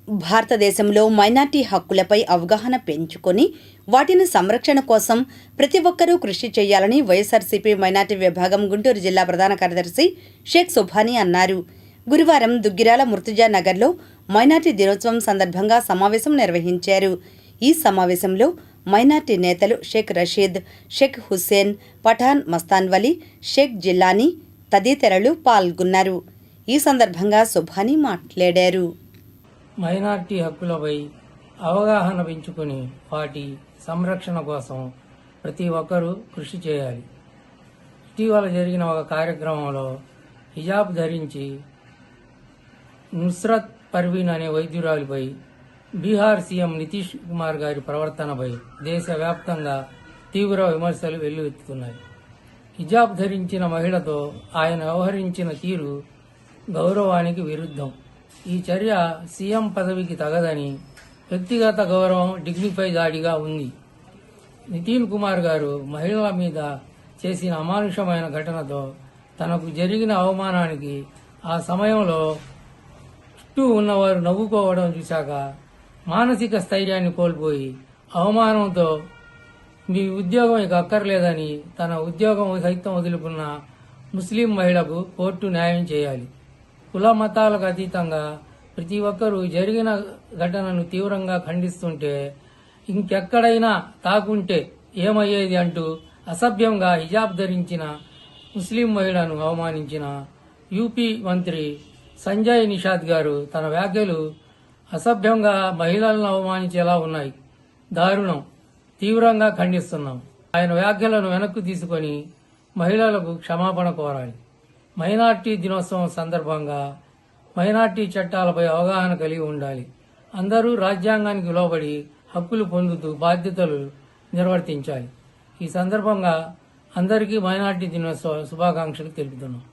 భారతదేశంలో మైనార్టీ హక్కులపై అవగాహన పెంచుకొని వాటిని సంరక్షణ కోసం ప్రతి ఒక్కరూ కృషి చేయాలని వైఎస్ఆర్సీపీ మైనార్టీ విభాగం గుంటూరు జిల్లా ప్రధాన కార్యదర్శి షేక్ సుభానీ అన్నారు. గురువారం దుగ్గిరాల ముర్తుజా నగర్లో మైనార్టీ దినోత్సవం సందర్భంగా సమావేశం నిర్వహించారు. ఈ సమావేశంలో మైనార్టీ నేతలు షేక్ రషీద్, షేక్ హుస్సేన్, పఠాన్ మస్తాన్ వలీ, షేక్ జిల్లానీ తదితరులు పాల్గొన్నారు. ఈ సందర్భంగా సుభానీ మాట్లాడారు. మైనార్టీ హక్కులపై అవగాహన పెంచుకుని వాటి సంరక్షణ కోసం ప్రతి ఒక్కరూ కృషి చేయాలి. ఇటీవల జరిగిన ఒక కార్యక్రమంలో హిజాబ్ ధరించి నుస్రత్ పర్వీన్ అనే వైద్యురాలిపై బీహార్ సీఎం నితీష్ కుమార్ గారి ప్రవర్తనపై దేశవ్యాప్తంగా తీవ్ర విమర్శలు వెల్లువెత్తుతున్నాయి. హిజాబ్ ధరించిన మహిళతో ఆయన వ్యవహరించిన తీరు గౌరవానికి విరుద్ధం. ఈ చర్య సీఎం పదవికి తగదని, వ్యక్తిగత గౌరవం డిగ్నిఫై దాడిగా ఉంది. నితీన్ కుమార్ గారు మహిళల మీద చేసిన అమానుషమైన ఘటనతో తనకు జరిగిన అవమానానికి ఆ సమయంలో చుట్టూ ఉన్నవారు నవ్వుకోవడం చూశాక మానసిక స్థైర్యాన్ని కోల్పోయి అవమానంతో మీ ఉద్యోగం ఇక అక్కర్లేదని తన ఉద్యోగం సైతం వదులుకున్న ముస్లిం మహిళకు కోర్టు న్యాయం చేయాలి. కుల మతాలకు అతీతంగా ప్రతి ఒక్కరూ జరిగిన ఘటనను తీవ్రంగా ఖండిస్తుంటే ఇంకెక్కడైనా తాకుంటే ఏమయ్యేది అంటూ అసభ్యంగా హిజాబ్ ధరించిన ముస్లిం మహిళను అవమానించిన యూపీ మంత్రి సంజయ్ నిషాద్ గారు తన వ్యాఖ్యలు అసభ్యంగా మహిళలను అవమానించేలా ఉన్నాయి. దారుణం, తీవ్రంగా ఖండిస్తున్నాం. ఆయన వ్యాఖ్యలను వెనక్కు తీసుకొని మహిళలకు క్షమాపణ కోరాలి. మైనార్టీ దినోత్సవం సందర్భంగా మైనార్టీ చట్టాలపై అవగాహన కలిగి ఉండాలి. అందరూ రాజ్యాంగానికి లోబడి హక్కులు పొందుతూ బాధ్యతలు నిర్వర్తించాలి. ఈ సందర్భంగా అందరికీ మైనార్టీ దినోత్సవ శుభాకాంక్షలు తెలుపుతున్నాం.